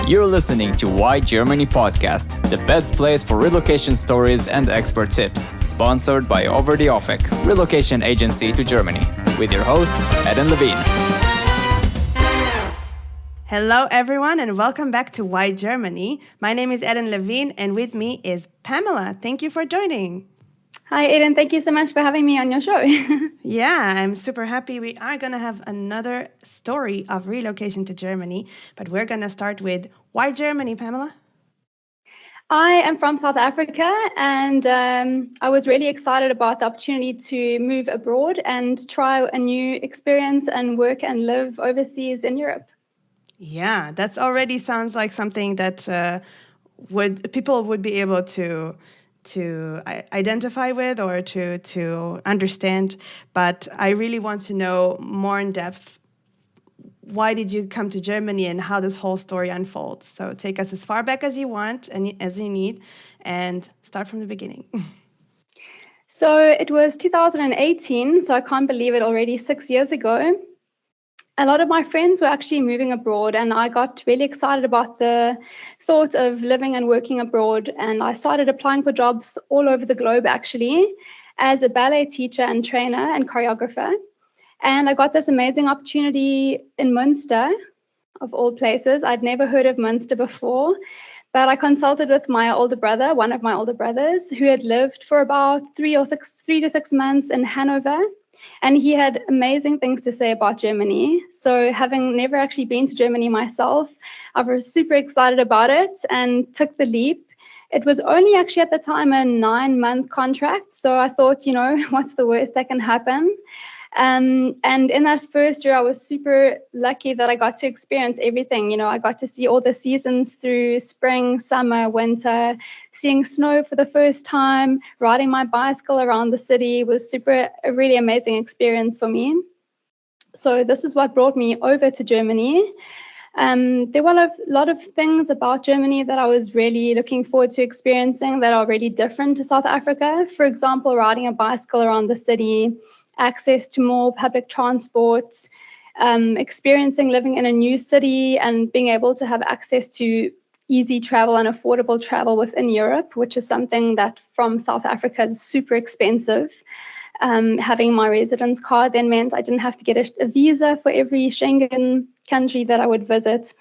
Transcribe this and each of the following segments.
You're listening to Why Germany podcast, the best place for relocation stories and expert tips, sponsored by Over the Offek, relocation agency to Germany, with your host, Eden Levine. Hello, everyone, and welcome back to Why Germany. My name is Eden Levine, and with me is Pamela. Thank you for joining. Hi, Eden. Thank you so much for having me on your show. Yeah, I'm super happy. We are going to have another story of relocation to Germany, but we're going to start with why Germany, Pamela? I am from South Africa, and I was really excited about the opportunity to move abroad and try a new experience and work and live overseas in Europe. Yeah, that already sounds like something that people would be able to identify with or to understand. But I really want to know more in depth, why did you come to Germany and how this whole story unfolds? So take us as far back as you want and as you need, and start from the beginning. So it was 2018, so I can't believe it, already 6 years ago. A lot of my friends were actually moving abroad, and I got really excited about the thought of living and working abroad. And I started applying for jobs all over the globe, actually, as a ballet teacher and trainer and choreographer. And I got this amazing opportunity in Münster, of all places. I'd never heard of Münster before, but I consulted with my older brother, one of my older brothers, who had lived for about 3 to 6 months in Hanover. And he had amazing things to say about Germany. So having never actually been to Germany myself, I was super excited about it and took the leap. It was only actually at the time a 9-month contract. So I thought, what's the worst that can happen? And in that first year, I was super lucky that I got to experience everything. I got to see all the seasons through spring, summer, winter, seeing snow for the first time, riding my bicycle around the city was a really amazing experience for me. So this is what brought me over to Germany. There were a lot of things about Germany that I was really looking forward to experiencing that are really different to South Africa. For example, riding a bicycle around the city, access to more public transport, experiencing living in a new city and being able to have access to easy travel and affordable travel within Europe, which is something that from South Africa is super expensive. Having my residence card then meant I didn't have to get a visa for every Schengen country that I would visit.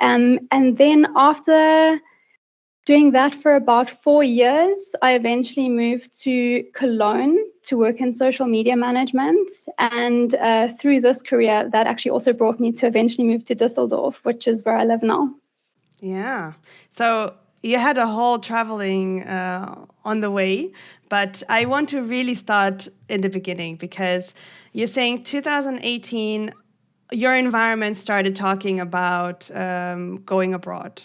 And then after doing that for about 4 years, I eventually moved to Cologne to work in social media management. And through this career, that actually also brought me to eventually move to Düsseldorf, which is where I live now. Yeah. So you had a whole traveling on the way, but I want to really start in the beginning, because you're saying 2018, your environment started talking about going abroad.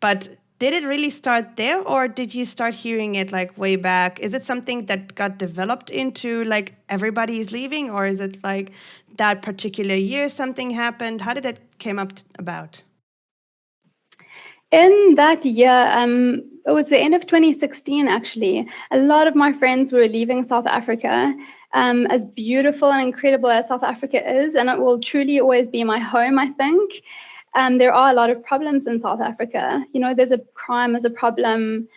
But did it really start there, or did you start hearing it like way back? Is it something that got developed into like everybody is leaving, or is it like that particular year something happened? How did it came about? In that year, it was the end of 2016, actually. A lot of my friends were leaving South Africa. As beautiful and incredible as South Africa is, and it will truly always be my home, I think. There are a lot of problems in South Africa. There's crime as a problem.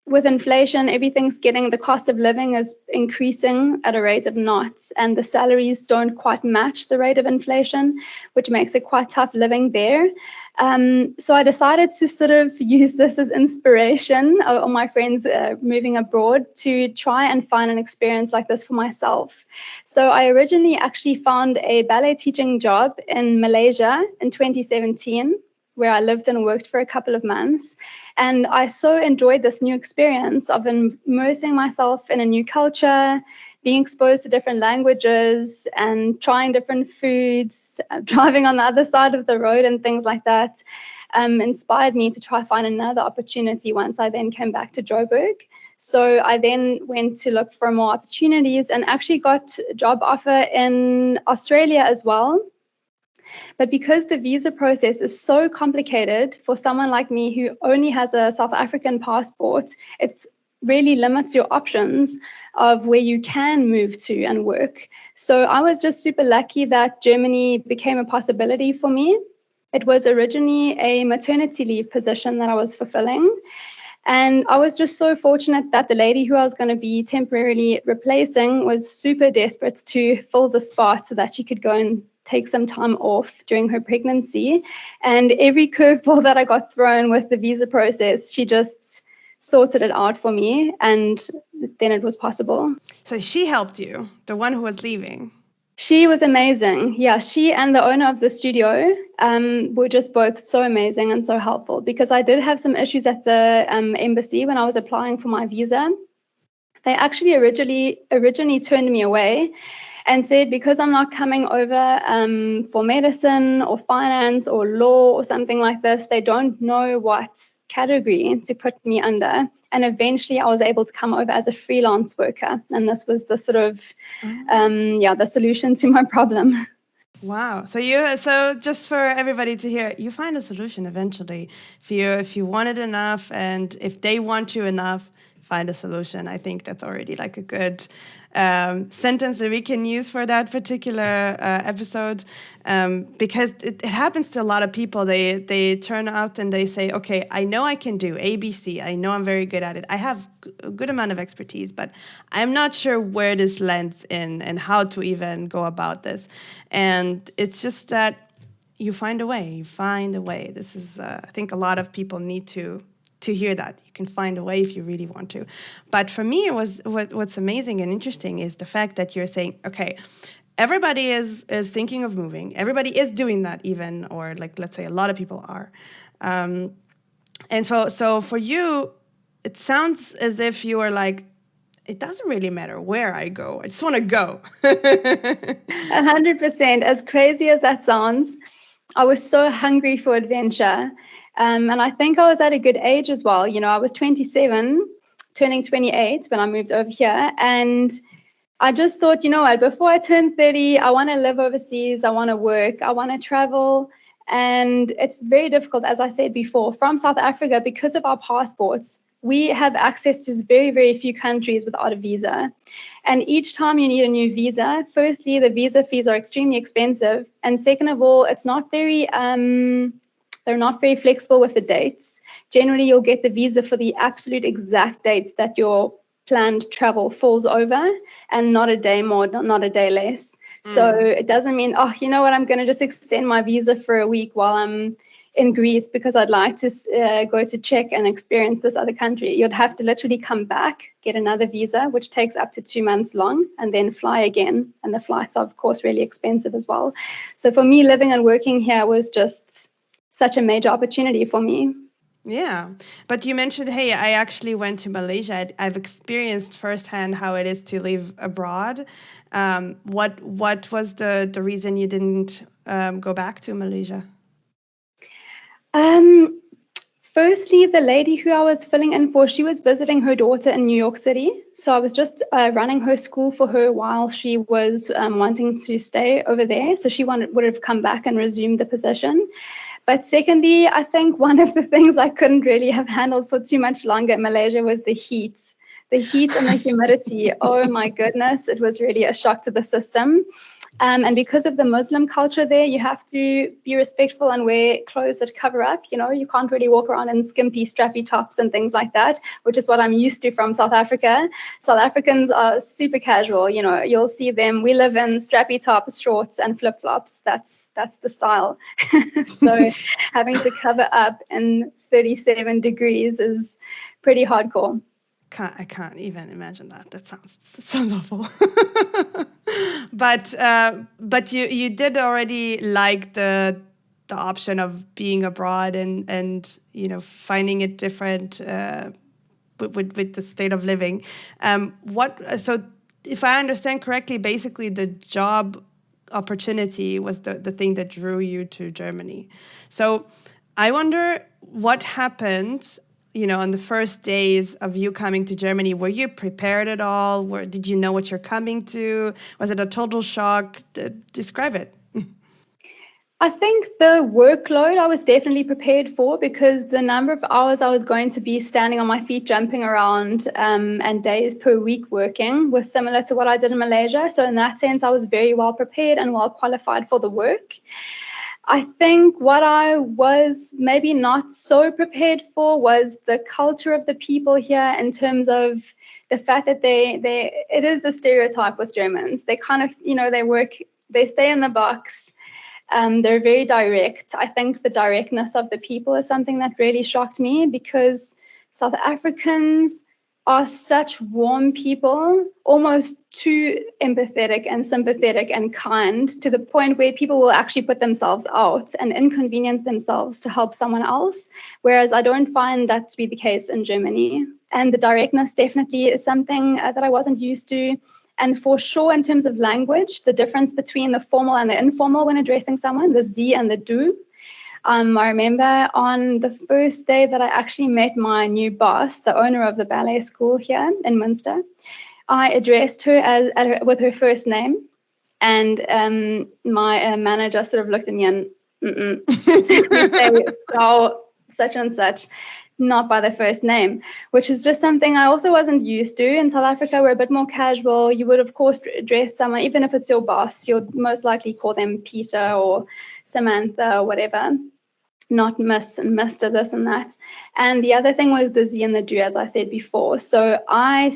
With inflation, the cost of living is increasing at a rate of knots, and the salaries don't quite match the rate of inflation, which makes it quite tough living there. So I decided to sort of use this as inspiration on my friends moving abroad to try and find an experience like this for myself. So I originally actually found a ballet teaching job in Malaysia in 2017, where I lived and worked for a couple of months. And I so enjoyed this new experience of immersing myself in a new culture, being exposed to different languages and trying different foods, driving on the other side of the road and things like that, inspired me to try find another opportunity once I then came back to Joburg. So I then went to look for more opportunities and actually got a job offer in Australia as well. But because the visa process is so complicated for someone like me who only has a South African passport, it's really limits your options of where you can move to and work. So I was just super lucky that Germany became a possibility for me. It was originally a maternity leave position that I was fulfilling. And I was just so fortunate that the lady who I was going to be temporarily replacing was super desperate to fill the spot so that she could go and take some time off during her pregnancy. And every curveball that I got thrown with the visa process, she just sorted it out for me. And then it was possible. So she helped you, the one who was leaving. She was amazing. Yeah, she and the owner of the studio were just both so amazing and so helpful, because I did have some issues at the embassy when I was applying for my visa. They actually originally turned me away and said, because I'm not coming over for medicine or finance or law or something like this, they don't know what category to put me under. And eventually I was able to come over as a freelance worker. And this was the sort of, the solution to my problem. Wow. So just for everybody to hear, you find a solution eventually. If you want it enough, and if they want you enough, find a solution. I think that's already like a good sentence that we can use for that particular episode, because it happens to a lot of people. They turn out and they say, okay, I know I can do ABC. I know I'm very good at it. I have a good amount of expertise, but I'm not sure where this lands in and how to even go about this. And it's just that you find a way. You find a way. This is, I think a lot of people need to hear that. You can find a way if you really want to. But for me, it was what's amazing and interesting is the fact that you're saying, okay, everybody is thinking of moving. Everybody is doing that even, or like, let's say a lot of people are. And so for you, it sounds as if you are like, it doesn't really matter where I go. I just want to go. 100%. As crazy as that sounds, I was so hungry for adventure. And I think I was at a good age as well. You know, I was 27, turning 28 when I moved over here. And I just thought, you know what, before I turn 30, I want to live overseas. I want to work. I want to travel. And it's very difficult, as I said before, from South Africa, because of our passports, we have access to very, very few countries without a visa. And each time you need a new visa, firstly, the visa fees are extremely expensive. And second of all, it's not very... they're not very flexible with the dates. Generally, you'll get the visa for the absolute exact dates that your planned travel falls over, and not a day more, not a day less. So it doesn't mean, oh, you know what, I'm going to just extend my visa for a week while I'm in Greece because I'd like to go to Czech and experience this other country. You'd have to literally come back, get another visa, which takes up to 2 months long, and then fly again. And the flights are, of course, really expensive as well. So for me, living and working here was just such a major opportunity for me. Yeah. But you mentioned, hey, I actually went to Malaysia. I've experienced firsthand how it is to live abroad. What was the reason you didn't go back to Malaysia? Firstly, the lady who I was filling in for, she was visiting her daughter in New York City. So I was just running her school for her while she was wanting to stay over there. So she would have come back and resumed the position. But secondly, I think one of the things I couldn't really have handled for too much longer in Malaysia was the heat. The heat and the humidity. Oh my goodness, it was really a shock to the system. And because of the Muslim culture there, you have to be respectful and wear clothes that cover up. You know, you can't really walk around in skimpy, strappy tops and things like that, which is what I'm used to from South Africa. South Africans are super casual. You know, you'll see them. We live in strappy tops, shorts, and flip-flops. That's the style. So having to cover up in 37 degrees is pretty hardcore. I can't even imagine that. That sounds awful. But you did already like the option of being abroad and you know, finding it different with the state of living. So if I understand correctly, basically the job opportunity was the thing that drew you to Germany. So I wonder what happened, you know, on the first days of you coming to Germany. Were you prepared at all? Did you know what you're coming to? Was it a total shock? Describe it. I think the workload I was definitely prepared for, because the number of hours I was going to be standing on my feet, jumping around, and days per week working was similar to what I did in Malaysia. So in that sense, I was very well prepared and well qualified for the work. I think what I was maybe not so prepared for was the culture of the people here, in terms of the fact that it is the stereotype with Germans. They kind of, they stay in the box. They're very direct. I think the directness of the people is something that really shocked me, because South Africans are such warm people, almost too empathetic and sympathetic and kind, to the point where people will actually put themselves out and inconvenience themselves to help someone else. Whereas I don't find that to be the case in Germany. And the directness definitely is something that I wasn't used to. And for sure, in terms of language, the difference between the formal and the informal when addressing someone, the Sie and the Du. I remember on the first day that I actually met my new boss, the owner of the ballet school here in Münster, I addressed her with her first name. And my manager sort of looked at me and, oh, such and such, not by the first name, which is just something I also wasn't used to. In South Africa, we're a bit more casual. You would, of course, address someone, even if it's your boss, you'll most likely call them Peter or Samantha or whatever, not Miss and Mr. this and that. And the other thing was the Sie and the Du, as I said before. So I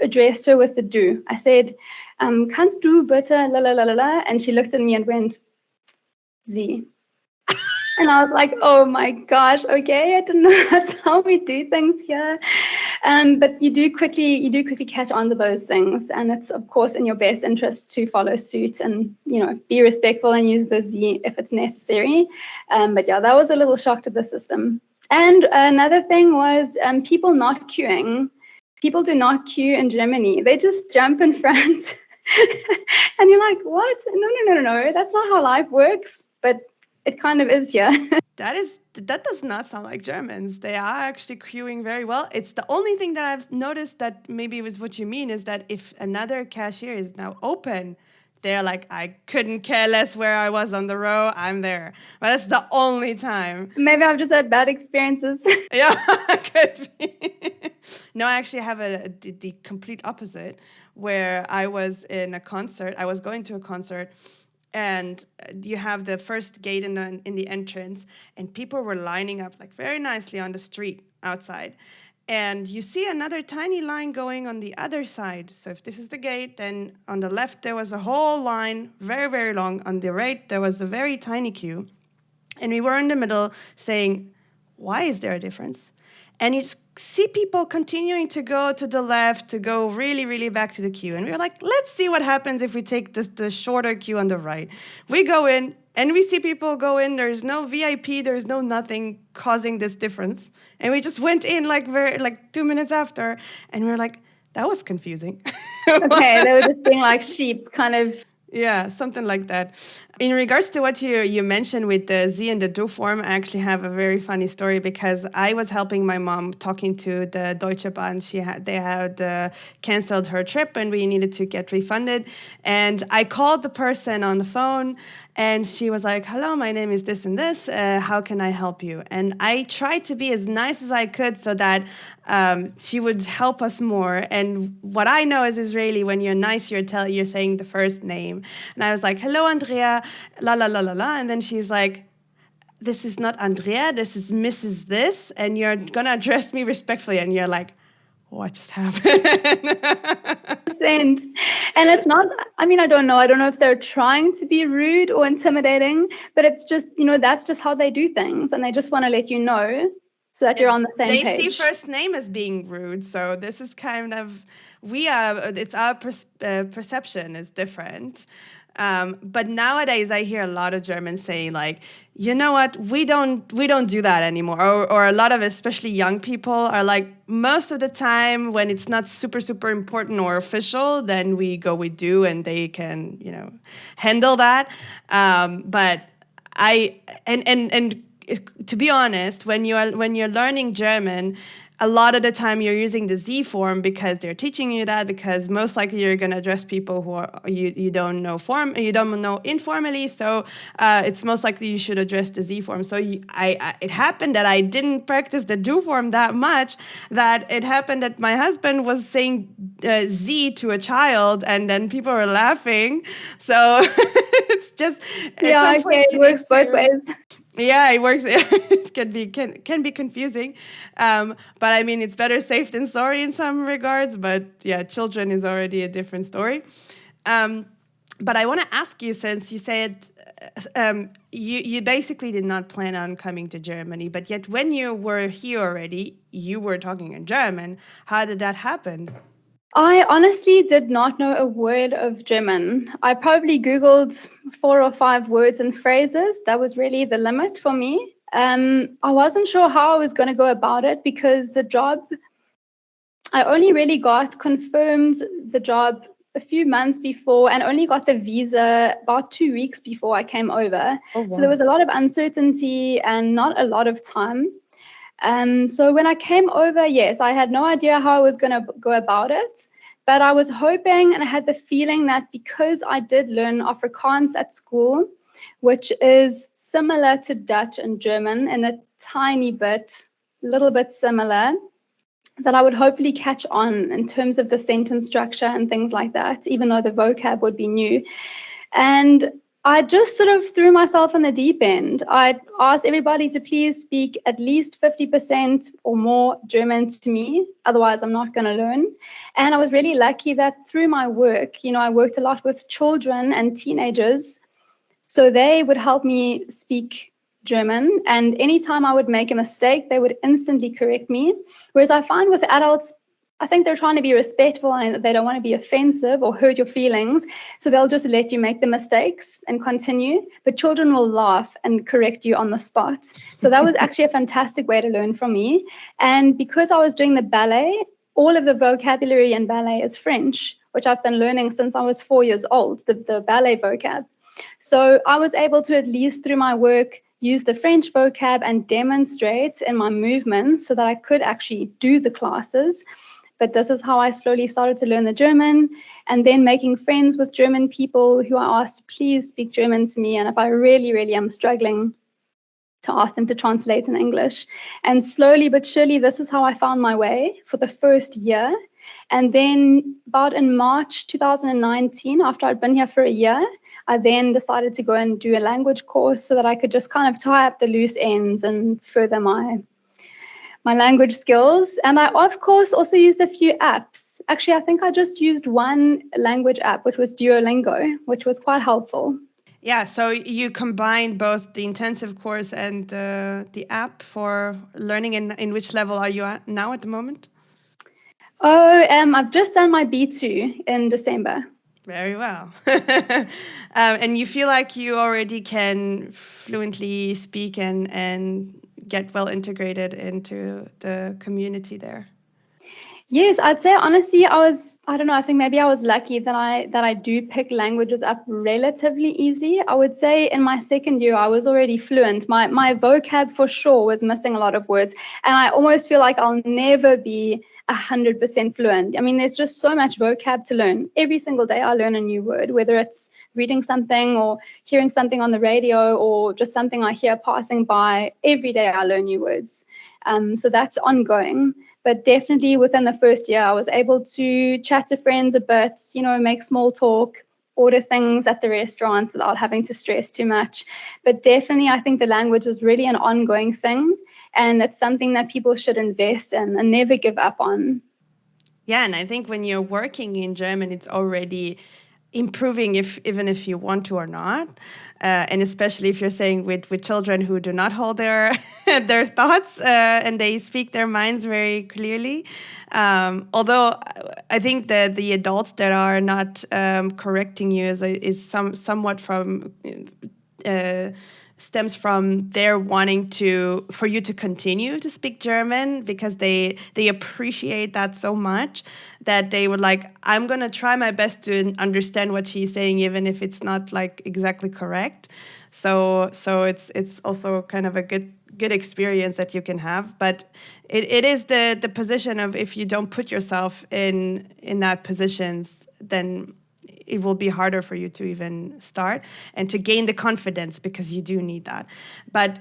addressed her with the Du. I said, kannst du bitte la la la la la? And she looked at me and went, Sie. And I was like, oh my gosh, okay, I don't know, that's how we do things here. But you do quickly catch on to those things. And it's, of course, in your best interest to follow suit and, be respectful and use the Sie if it's necessary. But yeah, that was a little shock to the system. And another thing was people not queuing. People do not queue in Germany. They just jump in front. And you're like, what? No, that's not how life works. But it kind of is, yeah. That does not sound like Germans. They are actually queuing very well. It's the only thing that I've noticed that maybe was what you mean is that if another cashier is now open, they're like, I couldn't care less where I was on the row, I'm there. But that's the only time. Maybe I've just had bad experiences. Yeah, could be. No, I actually have the complete opposite, where I was in a concert. I was going to a concert, and you have the first gate in the entrance, and people were lining up like very nicely on the street outside. And you see another tiny line going on the other side. So if this is the gate, then on the left there was a whole line, very, very long. On the right, there was a very tiny queue. And we were in the middle saying, why is there a difference? And you just see people continuing to go to the left, to go really, really back to the queue. And we were like, let's see what happens if we take the shorter queue on the right. We go in, and we see people go in. There's no VIP, there's no nothing causing this difference. And we just went in like 2 minutes after, and we were like, that was confusing. Okay, they were just being like sheep, kind of. Yeah, something like that. In regards to what you mentioned with the Sie and the Du form, I actually have a very funny story, because I was helping my mom talking to the Deutsche Bahn. They had canceled her trip, and we needed to get refunded. And I called the person on the phone, and she was like, hello, my name is this and this. How can I help you? And I tried to be as nice as I could so that she would help us more. And what I know as Israeli, when you're nice, you're saying the first name. And I was like, hello, Andrea, la, la, la, la, la. And then she's like, this is not Andrea, this is Mrs. This, and you're going to address me respectfully. And you're like, what just happened? And it's not, I don't know if they're trying to be rude or intimidating, but it's just, that's just how they do things. And they just want to let you know so that you're on the same page. They see first name as being rude. So this is kind of, it's our perception is different. But nowadays I hear a lot of Germans saying like, you know what, we don't do that anymore. Or a lot of, especially young people, are like, most of the time when it's not super, super important or official, then we go with Du, and they can, handle that. But to be honest, when you're learning German, a lot of the time you're using the Z form because they're teaching you that, because most likely you're going to address people who are you don't know informally, so it's most likely you should address the Z form. So it happened that I didn't practice the do form that much, that it happened that my husband was saying Z to a child and then people were laughing. So it's just Yeah, okay, it works both ways. Yeah, it works. It can be confusing, but I mean, it's better safe than sorry in some regards. But yeah, children is already a different story. But I want to ask you, since you said you basically did not plan on coming to Germany, but yet when you were here already, you were talking in German. How did that happen? I honestly did not know a word of German. I probably Googled 4 or 5 words and phrases. That was really the limit for me. I wasn't sure how I was going to go about it, because the job, I only really got confirmed the job a few months before, and only got the visa about 2 weeks before I came over. Oh, wow. So there was a lot of uncertainty and not a lot of time. So when I came over, yes, I had no idea how I was going to go about it, but I was hoping, and I had the feeling that because I did learn Afrikaans at school, which is similar to Dutch and German in a little bit similar, that I would hopefully catch on in terms of the sentence structure and things like that, even though the vocab would be new. And I just sort of threw myself in the deep end. I asked everybody to please speak at least 50% or more German to me. Otherwise, I'm not going to learn. And I was really lucky that through my work, I worked a lot with children and teenagers. So they would help me speak German. And anytime I would make a mistake, they would instantly correct me. Whereas I find with adults, I think they're trying to be respectful and they don't want to be offensive or hurt your feelings. So they'll just let you make the mistakes and continue. But children will laugh and correct you on the spot. So that was actually a fantastic way to learn from me. And because I was doing the ballet, all of the vocabulary in ballet is French, which I've been learning since I was 4 years old, the ballet vocab. So I was able to, at least through my work, use the French vocab and demonstrate in my movements so that I could actually do the classes. But this is how I slowly started to learn the German, and then making friends with German people who I asked, please speak German to me. And if I really, really am struggling, to ask them to translate in English. And slowly but surely, this is how I found my way for the first year. And then about in March 2019, after I'd been here for a year, I then decided to go and do a language course so that I could just kind of tie up the loose ends and further my language skills. And I, of course, also used a few apps. Actually, I think I just used one language app, which was Duolingo, which was quite helpful. Yeah, so you combined both the intensive course and the app for learning. In which level are you at now at the moment? I've just done my B2 in December. Very well. And you feel like you already can fluently speak and get well integrated into the community there? Yes, I'd say honestly, I think maybe I was lucky that I do pick languages up relatively easy. I would say in my second year, I was already fluent. My vocab for sure was missing a lot of words. And I almost feel like I'll never be 100% fluent. I mean, there's just so much vocab to learn. Every single day I learn a new word, whether it's reading something or hearing something on the radio or just something I hear passing by. Every day I learn new words. So that's ongoing. But definitely within the first year, I was able to chat to friends a bit, make small talk, order things at the restaurants without having to stress too much. But definitely, I think the language is really an ongoing thing. And it's something that people should invest in and never give up on. Yeah, and I think when you're working in German, it's already improving even if you want to or not. And especially if you're saying with children who do not hold their their thoughts and they speak their minds very clearly. Although I think that the adults that are not correcting you is somewhat from stems from their wanting for you to continue to speak German, because they appreciate that so much that they would like, I'm going to try my best to understand what she's saying, even if it's not like exactly correct. So it's also kind of a good experience that you can have. But it is the position of, if you don't put yourself in that positions, then it will be harder for you to even start and to gain the confidence, because you do need that. But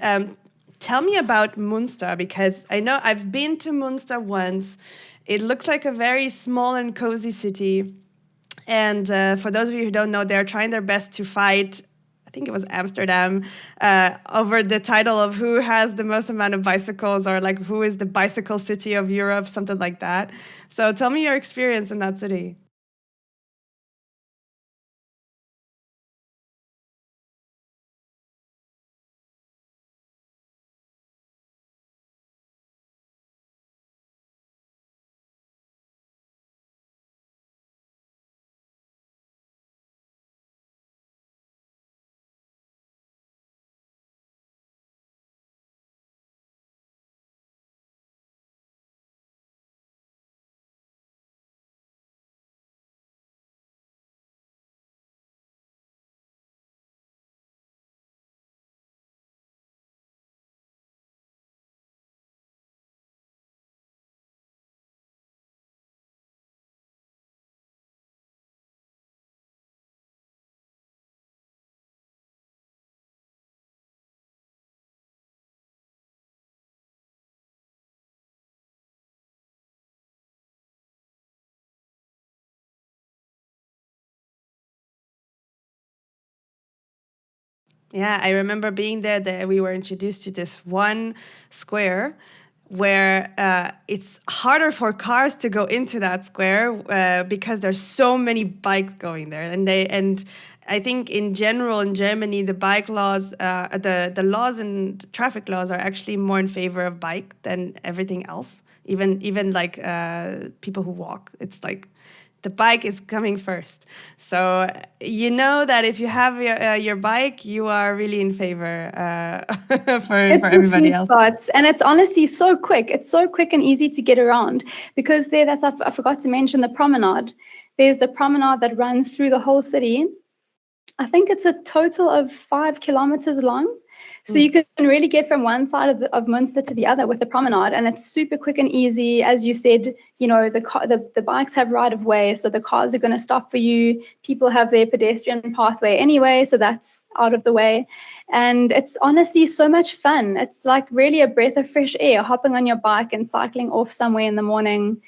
tell me about Munster, because I know I've been to Munster once. It looks like a very small and cozy city. And for those of you who don't know, they're trying their best to fight, I think it was Amsterdam, over the title of who has the most amount of bicycles, or like who is the bicycle city of Europe, something like that. So tell me your experience in that city. Yeah, I remember being there. That we were introduced to this one square where it's harder for cars to go into that square because there's so many bikes going there, and I think in general in Germany the bike laws, the laws and traffic laws are actually more in favor of bike than everything else. Even like people who walk, it's like the bike is coming first. So you know that if you have your bike, you are really in favor It's for the everybody sweet else. spots, and it's honestly so quick. It's so quick and easy to get around, because I forgot to mention the promenade. There's the promenade that runs through the whole city. I think it's a total of 5 kilometers long. So you can really get from one side of Munster to the other with the promenade, and it's super quick and easy. As you said, the bikes have right of way, so the cars are going to stop for you. People have their pedestrian pathway anyway, so that's out of the way. And it's honestly so much fun. It's like really a breath of fresh air, hopping on your bike and cycling off somewhere in the morning.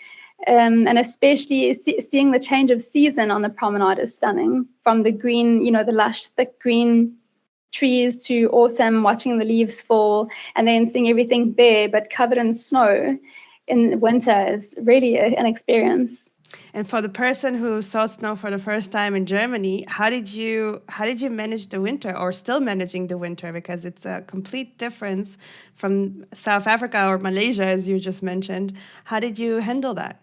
And especially seeing the change of season on the promenade is stunning. From the green, the lush, thick green trees, to autumn, watching the leaves fall, and then seeing everything bare but covered in snow in winter is really an experience. And for the person who saw snow for the first time in Germany, how did you manage the winter, or still managing the winter? Because it's a complete difference from South Africa or Malaysia, as you just mentioned. How did you handle that?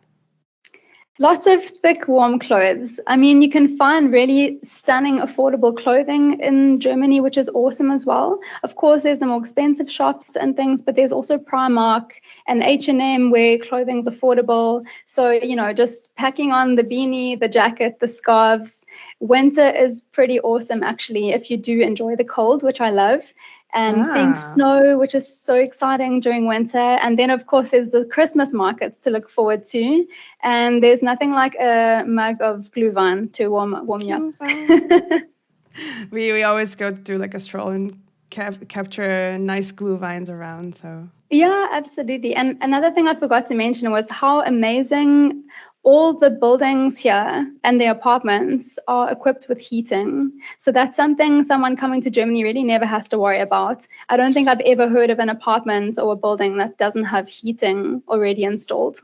Lots of thick, warm clothes. I mean, you can find really stunning, affordable clothing in Germany, which is awesome as well. Of course, there's the more expensive shops and things, but there's also Primark and H&M where clothing's affordable. So, just packing on the beanie, the jacket, the scarves. Winter is pretty awesome, actually, if you do enjoy the cold, which I love. And seeing snow, which is so exciting during winter. And then, of course, there's the Christmas markets to look forward to. And there's nothing like a mug of glühwein to warm you up. We always go to like a stroll and capture nice glühweins around. So yeah, absolutely. And another thing I forgot to mention was how amazing all the buildings here and the apartments are equipped with heating. So that's something someone coming to Germany really never has to worry about. I don't think I've ever heard of an apartment or a building that doesn't have heating already installed.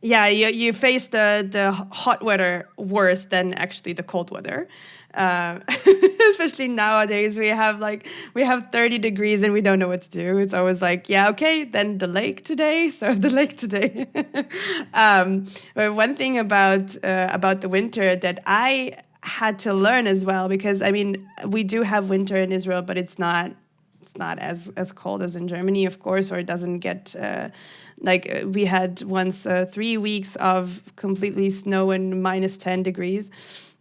yeah, you face the hot weather worse than actually the cold weather. Especially nowadays, we have 30 degrees and we don't know what to do. It's always like, yeah, okay, then the lake today. So the lake today. But one thing about the winter that I had to learn as well, because I mean, we do have winter in Israel, but it's not as cold as in Germany, of course, or it doesn't get we had once 3 weeks of completely snow and minus 10 degrees.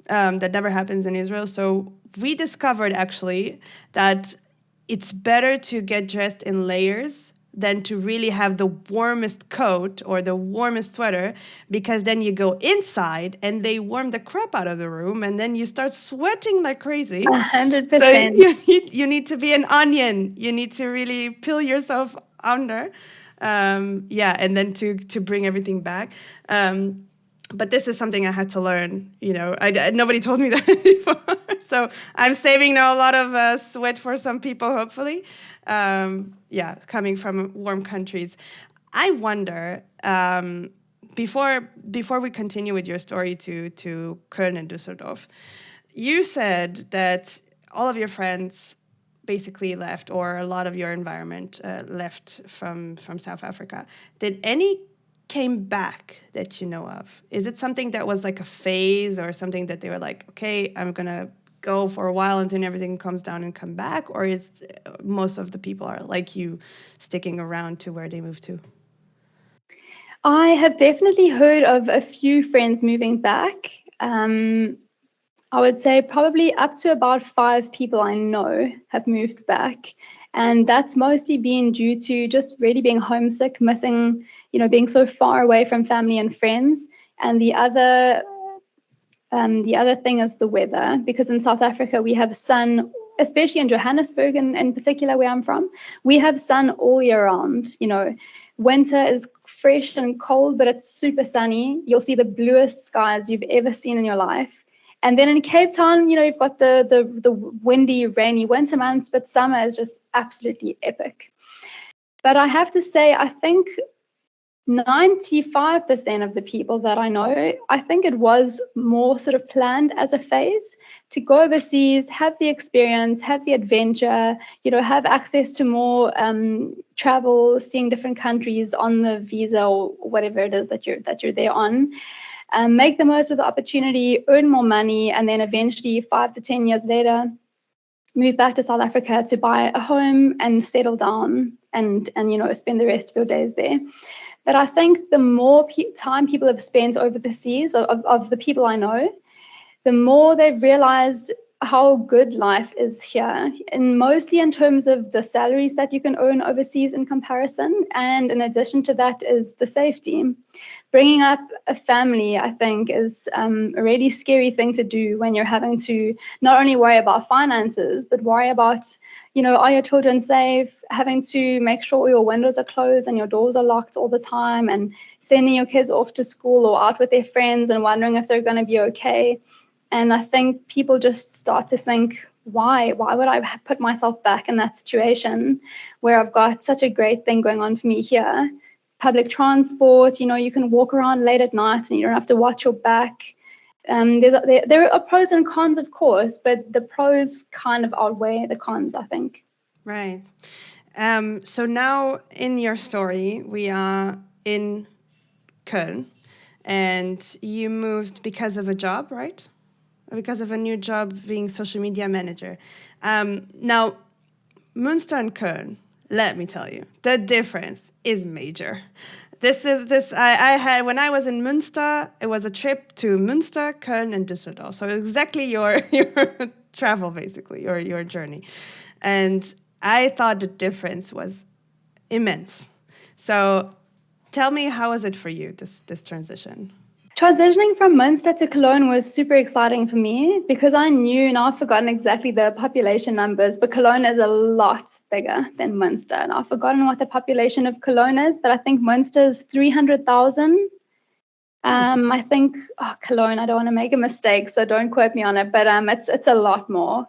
That never happens in Israel. So we discovered actually that it's better to get dressed in layers than to really have the warmest coat or the warmest sweater, because then you go inside and they warm the crap out of the room and then you start sweating like crazy. 100%. So you need to be an onion. You need to really peel yourself under. And then to bring everything back. But this is something I had to learn. Nobody told me that before. So I'm saving now a lot of sweat for some people, hopefully. Coming from warm countries. I wonder, before we continue with your story to Köln and Düsseldorf, you said that all of your friends basically left, or a lot of your environment left from South Africa. Did any came back that you know of? Is it something that was like a phase, or something that they were like, okay, I'm going to go for a while until everything comes down and come back? Or is most of the people are like you, sticking around to where they moved to? I have definitely heard of a few friends moving back. I would say probably up to about 5 people I know have moved back. And that's mostly been due to just really being homesick, missing, being so far away from family and friends. And the other thing is the weather, because in South Africa we have sun, especially in Johannesburg in particular, where I'm from, we have sun all year round. Winter is fresh and cold, but it's super sunny. You'll see the bluest skies you've ever seen in your life. And then in Cape Town, you've got the windy, rainy winter months, but summer is just absolutely epic. But I have to say, I think 95% of the people that I know, I think it was more sort of planned as a phase to go overseas, have the experience, have the adventure, have access to more travel, seeing different countries on the visa or whatever it is that you're there on. Make the most of the opportunity, earn more money, and then eventually 5 to 10 years later, move back to South Africa to buy a home and settle down and spend the rest of your days there. But I think the more time people have spent overseas, of the people I know, the more they've realized how good life is here, and mostly in terms of the salaries that you can earn overseas in comparison. And in addition to that is the safety. Bringing up a family, I think, is a really scary thing to do when you're having to not only worry about finances, but worry about, are your children safe, having to make sure all your windows are closed and your doors are locked all the time, and sending your kids off to school or out with their friends and wondering if they're going to be okay. And I think people just start to think, why would I put myself back in that situation where I've got such a great thing going on for me here? Public transport, you can walk around late at night and you don't have to watch your back. There are pros and cons, of course, but the pros kind of outweigh the cons, I think. Right. So now in your story, we are in Köln, and you moved because of a job, right? Because of a new job being social media manager. Now, Münster and Köln, let me tell you, the difference is major. I had, when I was in Münster, it was a trip to Münster, Köln, and Düsseldorf. So exactly your travel, basically, or your journey. And I thought the difference was immense. So tell me, how was it for you, this transition? Transitioning from Münster to Cologne was super exciting for me because I knew, and I've forgotten exactly the population numbers, but Cologne is a lot bigger than Münster. And I've forgotten what the population of Cologne is, but I think Münster is 300,000. I think Cologne, I don't want to make a mistake, so don't quote me on it, but it's a lot more.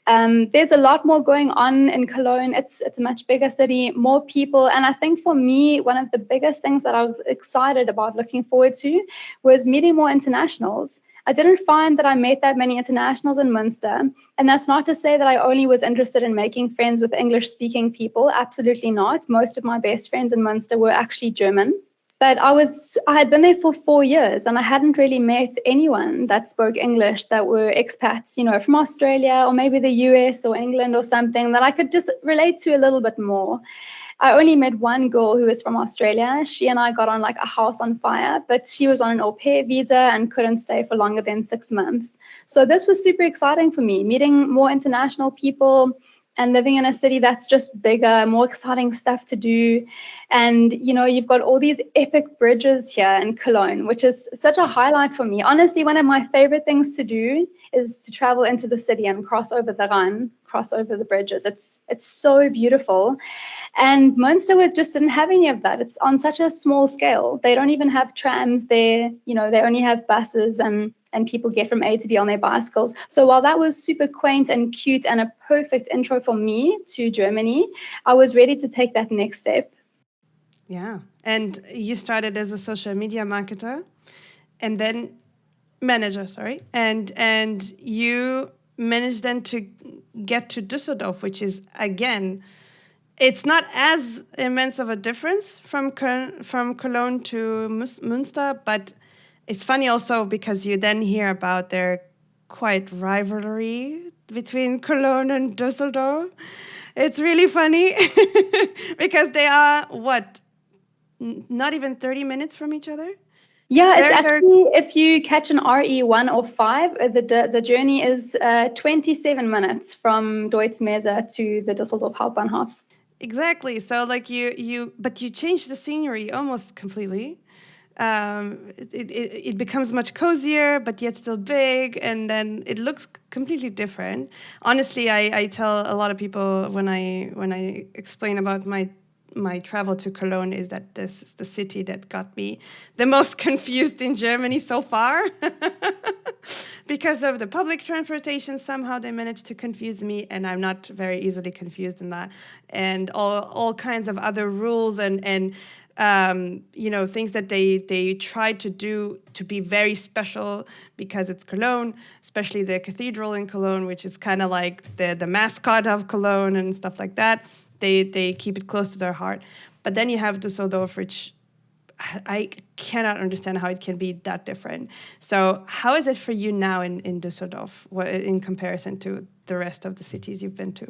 There's a lot more going on in Cologne. It's a much bigger city, more people. And I think for me, one of the biggest things that I was excited about, looking forward to, was meeting more internationals. I didn't find that I met that many internationals in Münster. And that's not to say that I only was interested in making friends with English-speaking people. Absolutely not. Most of my best friends in Münster were actually German. But I had been there for 4 years and I hadn't really met anyone that spoke English that were expats, from Australia or maybe the US or England or something that I could just relate to a little bit more. I only met one girl who was from Australia. She and I got on like a house on fire, but she was on an au pair visa and couldn't stay for longer than 6 months. So this was super exciting for me, meeting more international people and living in a city that's just bigger, more exciting stuff to do. And, you've got all these epic bridges here in Cologne, which is such a highlight for me. Honestly, one of my favorite things to do is to travel into the city and cross over the Rhine, cross over the bridges. It's so beautiful. And Münster just didn't have any of that. It's on such a small scale. They don't even have trams there. They only have buses and people get from A to B on their bicycles. So while that was super quaint and cute and a perfect intro for me to Germany, I was ready to take that next step. Yeah. And you started as a social media marketer and then manager, sorry. And you managed then to get to Düsseldorf, which is, again, it's not as immense of a difference from Cologne to Münster, but it's funny also because you then hear about their quite rivalry between Cologne and Düsseldorf. It's really funny because they are, not even 30 minutes from each other? Yeah, it's actually, if you catch an RE1 or 5, the journey is 27 minutes from Deutz-Messe to the Düsseldorf Hauptbahnhof. Exactly. So like but you change the scenery almost completely. It becomes much cozier, but yet still big, and then it looks completely different. Honestly, I tell a lot of people when I explain about my travel to Cologne is that this is the city that got me the most confused in Germany so far. Because of the public transportation, somehow they managed to confuse me, and I'm not very easily confused in that. And all kinds of other rules and things that they try to do to be very special because it's Cologne, especially the cathedral in Cologne, which is kind of like the mascot of Cologne and stuff like that. They keep it close to their heart. But then you have Düsseldorf, which I cannot understand how it can be that different. So how is it for you now in Düsseldorf in comparison to the rest of the cities you've been to?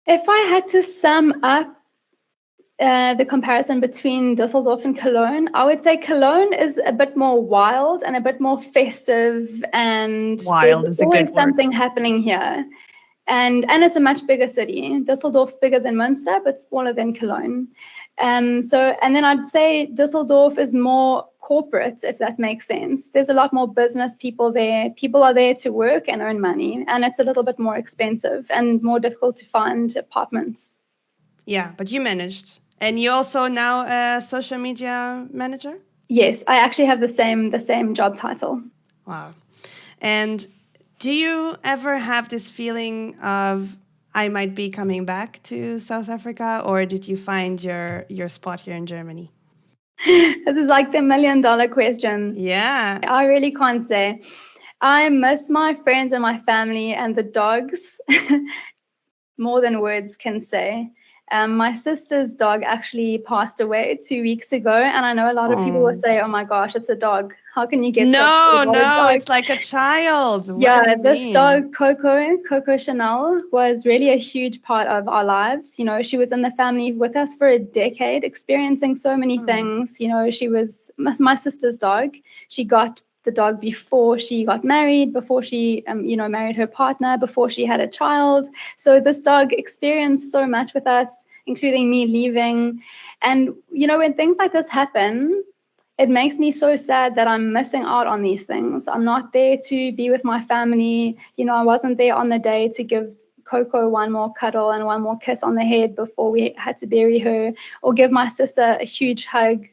If I had to sum up the comparison between Düsseldorf and Cologne, I would say Cologne is a bit more wild and a bit more festive, and there's always something happening here. And it's a much bigger city. Düsseldorf's bigger than Münster, but smaller than Cologne. And then I'd say Düsseldorf is more corporate, if that makes sense. There's a lot more business people there. People are there to work and earn money, and it's a little bit more expensive and more difficult to find apartments. Yeah, but you managed. And you also now a social media manager? Yes, I actually have the same job title. Wow. And do you ever have this feeling of I might be coming back to South Africa, or did you find your spot here in Germany? This is like the $1 million question. Yeah. I really can't say. I miss my friends and my family and the dogs more than words can say. My sister's dog actually passed away 2 weeks ago, and I know a lot of people will say, "Oh my gosh, it's a dog. How can you get no? It's like a child." Yeah, this dog, Coco Chanel, was really a huge part of our lives. She was in the family with us for a decade, experiencing so many things. She was my sister's dog. She got the dog before she got married, before she, married her partner, before she had a child. So this dog experienced so much with us, including me leaving. And, when things like this happen, it makes me so sad that I'm missing out on these things. I'm not there to be with my family. I wasn't there on the day to give Coco one more cuddle and one more kiss on the head before we had to bury her, or give my sister a huge hug.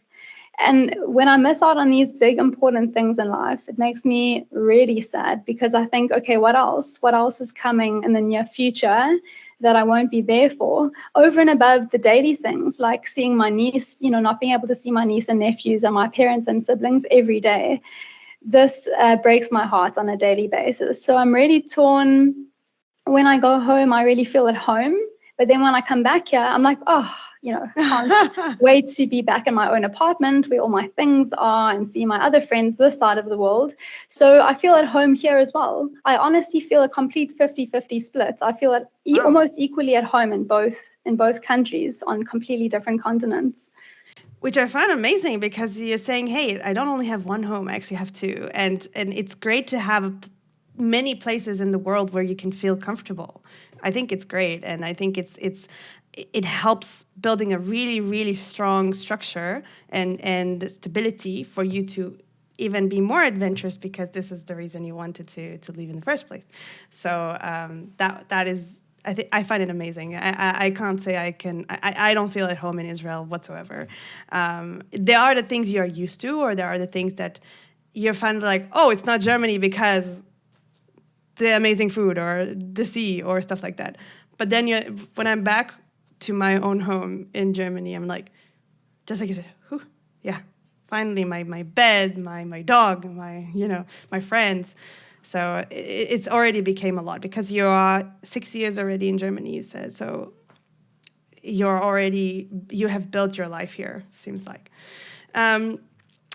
And when I miss out on these big, important things in life, it makes me really sad, because I think, okay, what else? What else is coming in the near future that I won't be there for, over and above the daily things like seeing my niece, not being able to see my niece and nephews and my parents and siblings every day. This breaks my heart on a daily basis. So I'm really torn. When I go home, I really feel at home. But then when I come back here, I'm like, can't wait to be back in my own apartment where all my things are and see my other friends this side of the world. So I feel at home here as well. I honestly feel a complete 50-50 split. I feel almost equally at home in both countries on completely different continents. Which I find amazing, because you're saying, hey, I don't only have one home, I actually have two. And it's great to have many places in the world where you can feel comfortable. I think it's great. And I think it helps building a really, really strong structure and stability for you to even be more adventurous, because this is the reason you wanted to leave in the first place. So that is... I find it amazing. I can't say I can. I don't feel at home in Israel whatsoever. There are the things you're used to, or there are the things that you're finally like, oh, it's not Germany because the amazing food or the sea or stuff like that. But then when I'm back to my own home in Germany, I'm like, just like you said, whew, yeah, finally my bed, my dog, my friends. So it's already became a lot, because you are 6 years already in Germany, you said. So you have built your life here, seems like.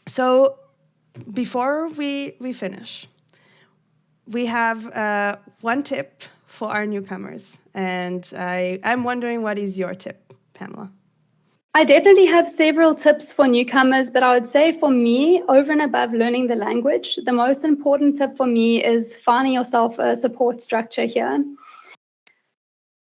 So before we finish, we have one tip for our newcomers. And I'm wondering, what is your tip, Pamela? I definitely have several tips for newcomers, but I would say for me, over and above learning the language, the most important tip for me is finding yourself a support structure here.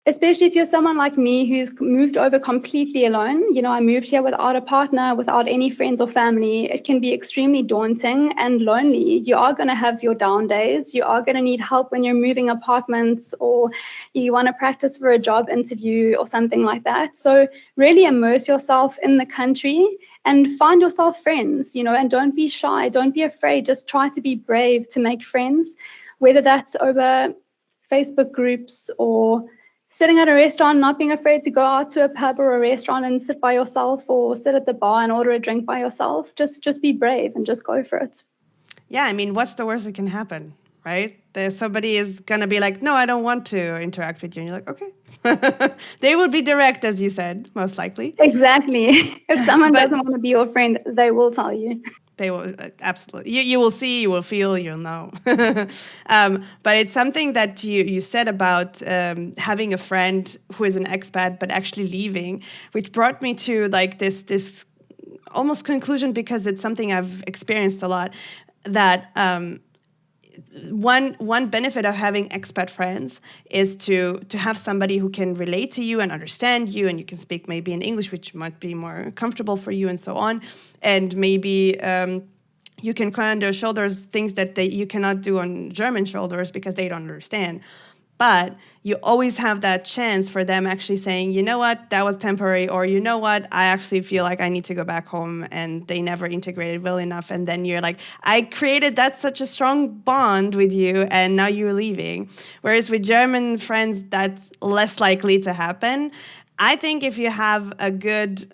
Especially if you're someone like me who's moved over completely alone. I moved here without a partner, without any friends or family. It can be extremely daunting and lonely. You are going to have your down days. You are going to need help when you're moving apartments, or you want to practice for a job interview or something like that. So really immerse yourself in the country and find yourself friends, and don't be shy. Don't be afraid. Just try to be brave to make friends, whether that's over Facebook groups or sitting at a restaurant, not being afraid to go out to a pub or a restaurant and sit by yourself, or sit at the bar and order a drink by yourself. Just be brave and just go for it. Yeah, I mean, what's the worst that can happen, right? Somebody is going to be like, no, I don't want to interact with you. And you're like, okay. They would be direct, as you said, most likely. Exactly. If someone doesn't want to be your friend, they will tell you. They will, absolutely. You will see, you will feel, you'll know. But it's something that you said about having a friend who is an expat but actually leaving, which brought me to like this almost conclusion, because it's something I've experienced a lot, that one benefit of having expat friends is to have somebody who can relate to you and understand you, and you can speak maybe in English, which might be more comfortable for you, and so on. And maybe you can cry on their shoulders things that you cannot do on German shoulders because they don't understand. But you always have that chance for them actually saying, you know what, that was temporary, or you know what, I actually feel like I need to go back home, and they never integrated well enough. And then you're like, I created such a strong bond with you, and now you're leaving. Whereas with German friends, that's less likely to happen. I think if you have a good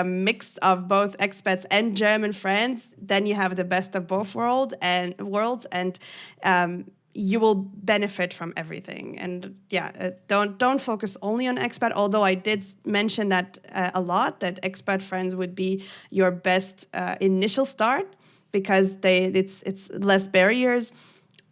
mix of both expats and German friends, then you have the best of both worlds, and you will benefit from everything. And don't focus only on expat, although I did mention that a lot, that expat friends would be your best initial start, because it's less barriers.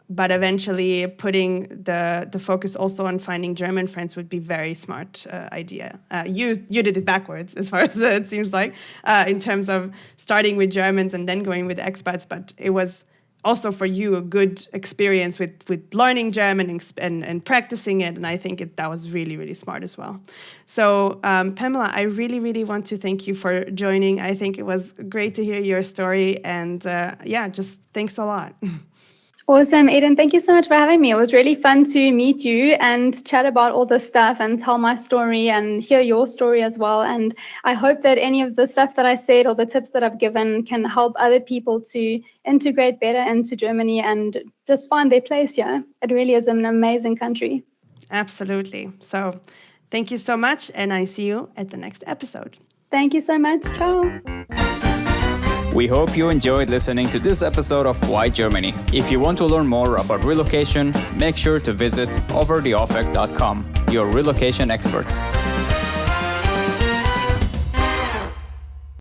But eventually putting the focus also on finding German friends would be very smart idea. You did it backwards, as far as it seems like, in terms of starting with Germans and then going with expats. But it was also for you a good experience with learning German and practicing it. And I think that was really, really smart as well. So Pamela, I really, really want to thank you for joining. I think it was great to hear your story. And just thanks a lot. Awesome, Eden. Thank you so much for having me. It was really fun to meet you and chat about all this stuff and tell my story and hear your story as well. And I hope that any of the stuff that I said or the tips that I've given can help other people to integrate better into Germany and just find their place here. It really is an amazing country. Absolutely. So thank you so much. And I see you at the next episode. Thank you so much. Ciao. We hope you enjoyed listening to this episode of Why Germany. If you want to learn more about relocation, make sure to visit overtheoffect.com. your relocation experts.